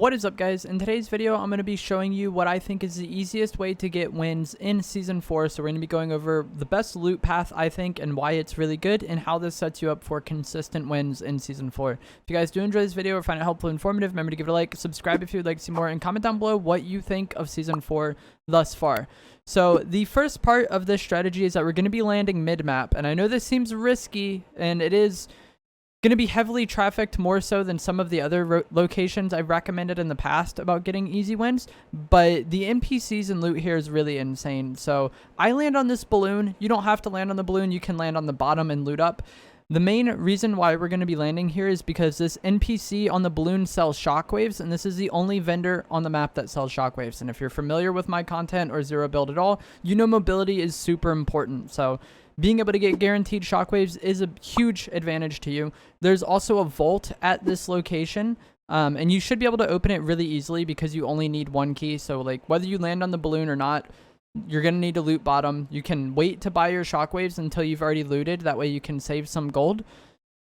What is up, guys? In today's video, I'm going to be showing you what I think is the easiest way to get wins in Season 4. So we're going to be going over the best loot path, I think, and why it's really good, and how this sets you up for consistent wins in Season 4. If you guys do enjoy this video or find it helpful and informative, remember to give it a like, subscribe if you would like to see more, and comment down below what you think of Season 4 thus far. So the first part of this strategy is that we're going to be landing mid-map, and I know this seems risky, and it is going to be heavily trafficked more so than some of the other locations I've recommended in the past about getting easy wins, but the NPCs and loot here is really insane. So I land on this balloon. You don't have to land on the balloon. You can land on the bottom and loot up. The main reason why we're going to be landing here is because this NPC on the balloon sells shockwaves, and this is the only vendor on the map that sells shockwaves. And if you're familiar with my content or Zero Build at all, you know mobility is super important. So being able to get guaranteed shockwaves is a huge advantage to you. There's also a vault at this location, and you should be able to open it really easily because you only need one key. So like whether you land on the balloon or not, you're going to need to loot bottom. You can wait to buy your shockwaves until you've already looted. That way you can save some gold.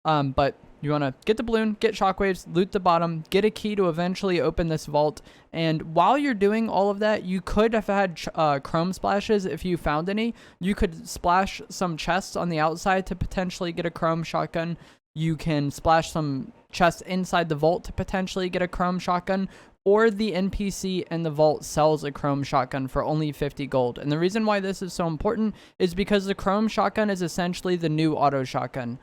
But you want to get the balloon, get shockwaves, loot the bottom, get a key to eventually open this vault. And while you're doing all of that, you could have had chrome splashes if you found any. You could splash some chests on the outside to potentially get a chrome shotgun. You can splash some chests inside the vault to potentially get a chrome shotgun. Or the NPC in the vault sells a chrome shotgun for only 50 gold. And the reason why this is so important is because the chrome shotgun is essentially the new auto shotgun.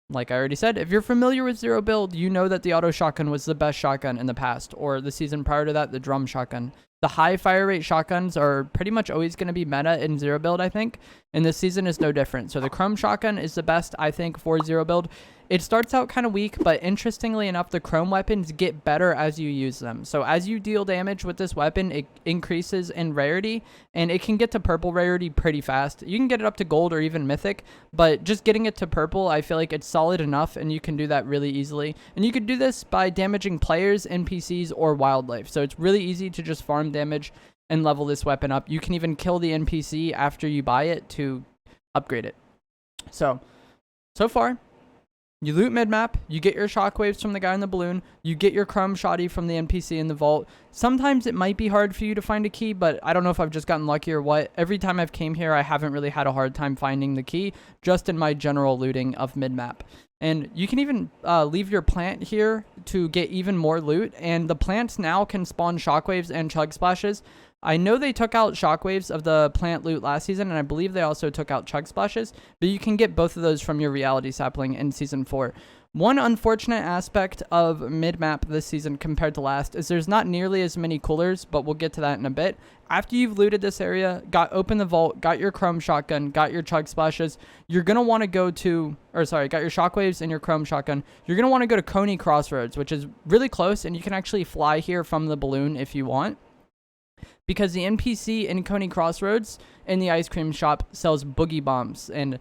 Like I already said, if you're familiar with Zero Build, you know that the auto shotgun was the best shotgun in the past, or the season prior to that, the drum shotgun. The high fire rate shotguns are pretty much always going to be meta in Zero Build, I think, and this season is no different. So the chrome shotgun is the best, I think, for Zero Build. It starts out kind of weak, but interestingly enough, the chrome weapons get better as you use them. So as you deal damage with this weapon, it increases in rarity, and it can get to purple rarity pretty fast. You can get it up to gold or even mythic, but just getting it to purple, I feel like it's solid enough, and you can do that really easily. And you can do this by damaging players, NPCs, or wildlife. So it's really easy to just farm damage and level this weapon up. You can even kill the NPC after you buy it to upgrade it. So far, you loot mid-map, you get your shockwaves from the guy in the balloon, you get your chrome shoddy from the NPC in the vault. Sometimes it might be hard for you to find a key, but I don't know if I've just gotten lucky or what. Every time I've came here, I haven't really had a hard time finding the key, just in my general looting of mid-map. And you can even leave your plant here to get even more loot, and the plants now can spawn shockwaves and chug splashes. I know they took out shockwaves of the plant loot last season, and I believe they also took out chug splashes, but you can get both of those from your reality sapling in Season 4. One unfortunate aspect of mid-map this season compared to last is there's not nearly as many coolers, but we'll get to that in a bit. After you've looted this area, opened the vault, got your chrome shotgun, got your chug splashes, you're going to want to go to, got your shockwaves and your chrome shotgun, you're going to want to go to Coney Crossroads, which is really close, and you can actually fly here from the balloon if you want. Because the NPC in Coney Crossroads in the ice cream shop sells Boogie Bombs. And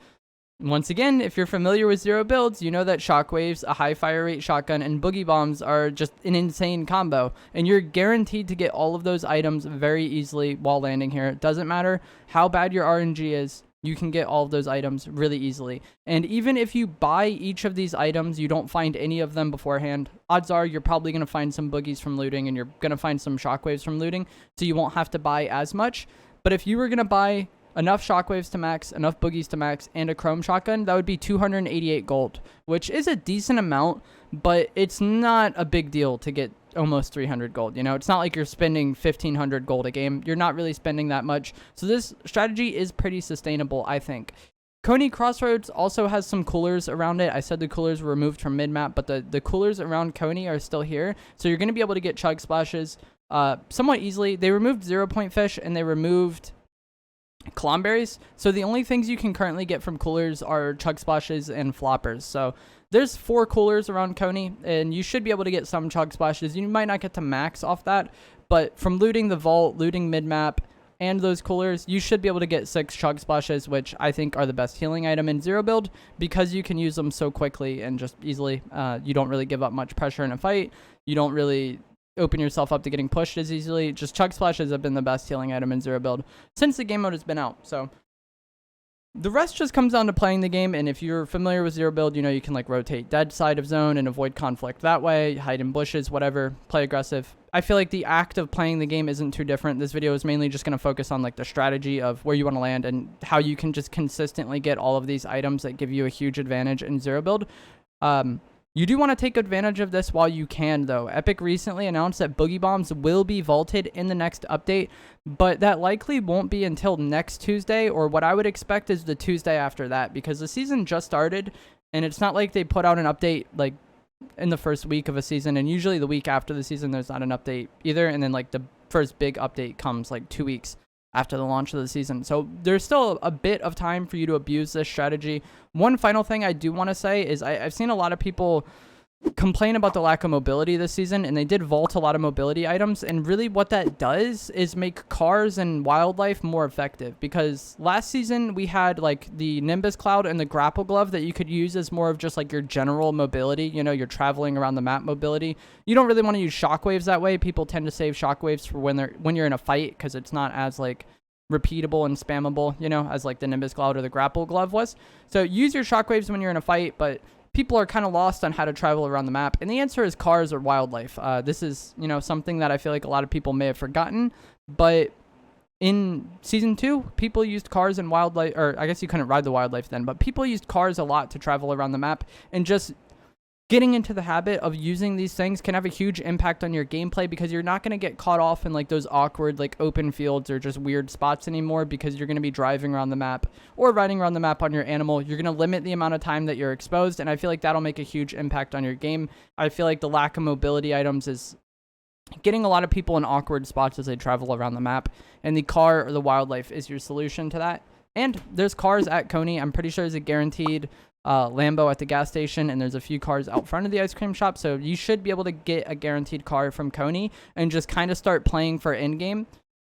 once again, if you're familiar with Zero Builds, you know that shockwaves, a high fire rate shotgun, and Boogie Bombs are just an insane combo. And you're guaranteed to get all of those items very easily while landing here. It doesn't matter how bad your RNG is. You can get all of those items really easily. And even if you buy each of these items, you don't find any of them beforehand, odds are you're probably going to find some boogies from looting, and you're going to find some shockwaves from looting, so you won't have to buy as much. But if you were going to buy enough shockwaves to max, enough boogies to max, and a chrome shotgun, that would be 288 gold, which is a decent amount, but it's not a big deal to get almost 300 gold. You know, it's not like you're spending 1500 gold a game. You're not really spending that much. So this strategy is pretty sustainable, I think. Coney Crossroads also has some coolers around it. I said the coolers were removed from mid-map, but the coolers around Coney are still here. So you're going to be able to get chug splashes somewhat easily. They removed 0-point fish, and they removed clomberries. So the only things you can currently get from coolers are chug splashes and floppers. So there's 4 coolers around Coney, and you should be able to get some chug splashes. You might not get to max off that, but from looting the vault, looting mid-map, and those coolers, you should be able to get 6 chug splashes, which I think are the best healing item in Zero Build because you can use them so quickly and just easily. You don't really give up much pressure in a fight. You don't really open yourself up to getting pushed as easily. Just chug splashes have been the best healing item in Zero Build since the game mode has been out. So The rest just comes down to playing the game, and if you're familiar with Zero Build, you know you can like rotate dead side of zone and avoid conflict that way, hide in bushes, whatever, play aggressive. I feel like the act of playing the game isn't too different. This video is mainly just going to focus on like the strategy of where you want to land and how you can just consistently get all of these items that give you a huge advantage in Zero Build. You do want to take advantage of this while you can, though. Epic recently announced that Boogie Bombs will be vaulted in the next update, but that likely won't be until next Tuesday, or what I would expect is the Tuesday after that, because the season just started, and it's not like they put out an update like in the first week of a season, and usually the week after the season there's not an update either, and then like the first big update comes like 2 weeks after the launch of the season. So there's still a bit of time for you to abuse this strategy. One final thing I do want to say is I've seen a lot of people complain about the lack of mobility this season, and they did vault a lot of mobility items, and really what that does is make cars and wildlife more effective, because last season we had like the Nimbus Cloud and the Grapple Glove that you could use as more of just like your general mobility, you know, you're traveling around the map mobility. You don't really want to use shockwaves that way. People tend to save shockwaves for when you're in a fight, because it's not as like repeatable and spammable, you know, as like the Nimbus Cloud or the Grapple Glove was. So use your shockwaves when you're in a fight, but people are kind of lost on how to travel around the map, and the answer is cars or wildlife. This is, you know, something that I feel like a lot of people may have forgotten, but in season 2, people used cars and wildlife, or I guess you couldn't ride the wildlife then, but people used cars a lot to travel around the map, and just getting into the habit of using these things can have a huge impact on your gameplay, because you're not going to get caught off in like those awkward like open fields or just weird spots anymore, because you're going to be driving around the map or riding around the map on your animal. You're going to limit the amount of time that you're exposed, and I feel like that'll make a huge impact on your game. I feel like the lack of mobility items is getting a lot of people in awkward spots as they travel around the map, and the car or the wildlife is your solution to that. And there's cars at Coney. I'm pretty sure there's a guaranteed Lambo at the gas station, and there's a few cars out front of the ice cream shop, so you should be able to get a guaranteed car from Coney and just kind of start playing for in-game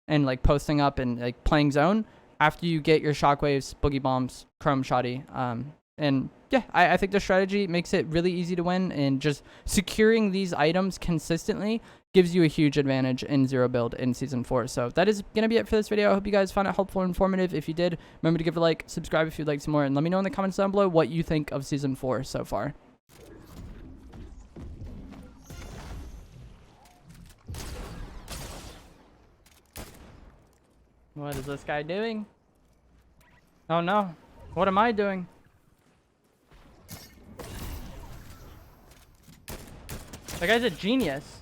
and like posting up and like playing zone after you get your shockwaves, boogie bombs, chrome shoddy. And yeah, I think the strategy makes it really easy to win, and just securing these items consistently gives you a huge advantage in Zero Build in Season 4. So that is going to be it for this video. I hope you guys found it helpful and informative. If you did, remember to give it a like, subscribe if you'd like some more, and let me know in the comments down below what you think of Season 4 so far. What is this guy doing? Oh no. What am I doing? That guy's a genius.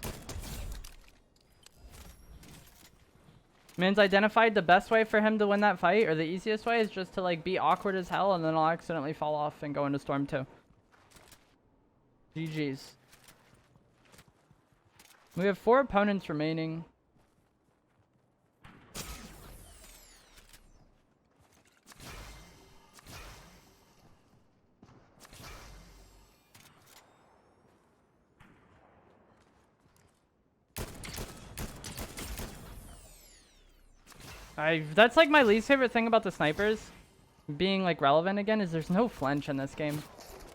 Man's identified the best way for him to win that fight, or the easiest way, is just to like be awkward as hell, and then I'll accidentally fall off and go into Storm 2. GG's. We have 4 opponents remaining. That's like my least favorite thing about the snipers being like relevant again, is there's no flinch in this game.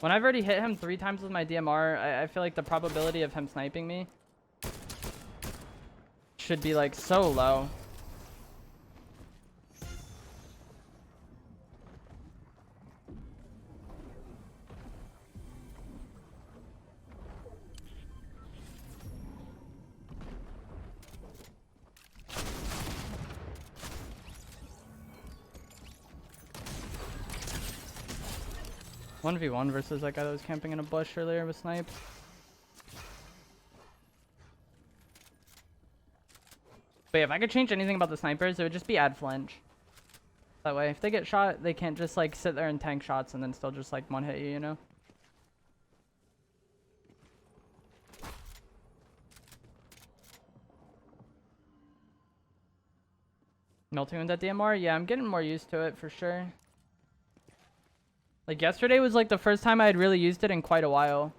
When I've already hit him 3 times with my DMR, I feel like the probability of him sniping me should be like so low. One v one versus that guy that was camping in a bush earlier with snipe. But yeah, if I could change anything about the snipers, it would just be add flinch. That way, if they get shot, they can't just like sit there and tank shots and then still just like one hit you, you know? Melting with that DMR? Yeah, I'm getting more used to it for sure. Like yesterday was like the first time I had really used it in quite a while.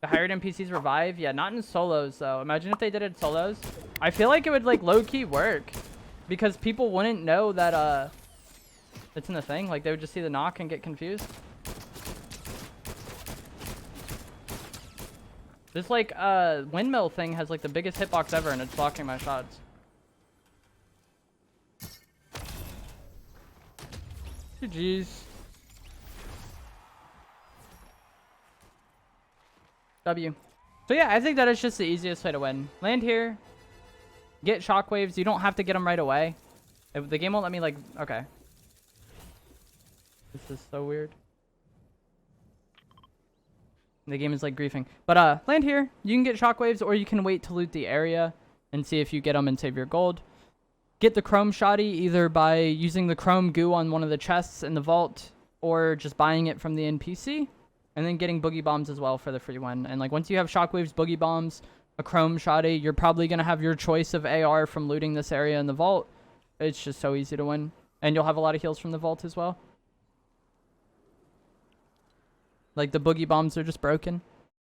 The hired NPCs revive? Yeah, not in solos though. Imagine if they did it in solos. I feel like it would like low-key work, because people wouldn't know that it's in the thing. Like they would just see the knock and get confused. This like windmill thing has like the biggest hitbox ever, and it's blocking my shots. GG's. W. So yeah, I think that is just the easiest way to win. Land here. Get shockwaves. You don't have to get them right away. If the game won't let me, like... Okay. This is so weird. The game is, like, griefing. But, land here. You can get shockwaves, or you can wait to loot the area and see if you get them and save your gold. Get the chrome shoddy either by using the chrome goo on one of the chests in the vault, or just buying it from the NPC. And then getting boogie bombs as well for the free one. And like once you have shockwaves, boogie bombs, a chrome shoddy, you're probably going to have your choice of AR from looting this area in the vault. It's just so easy to win. And you'll have a lot of heals from the vault as well. Like the boogie bombs are just broken.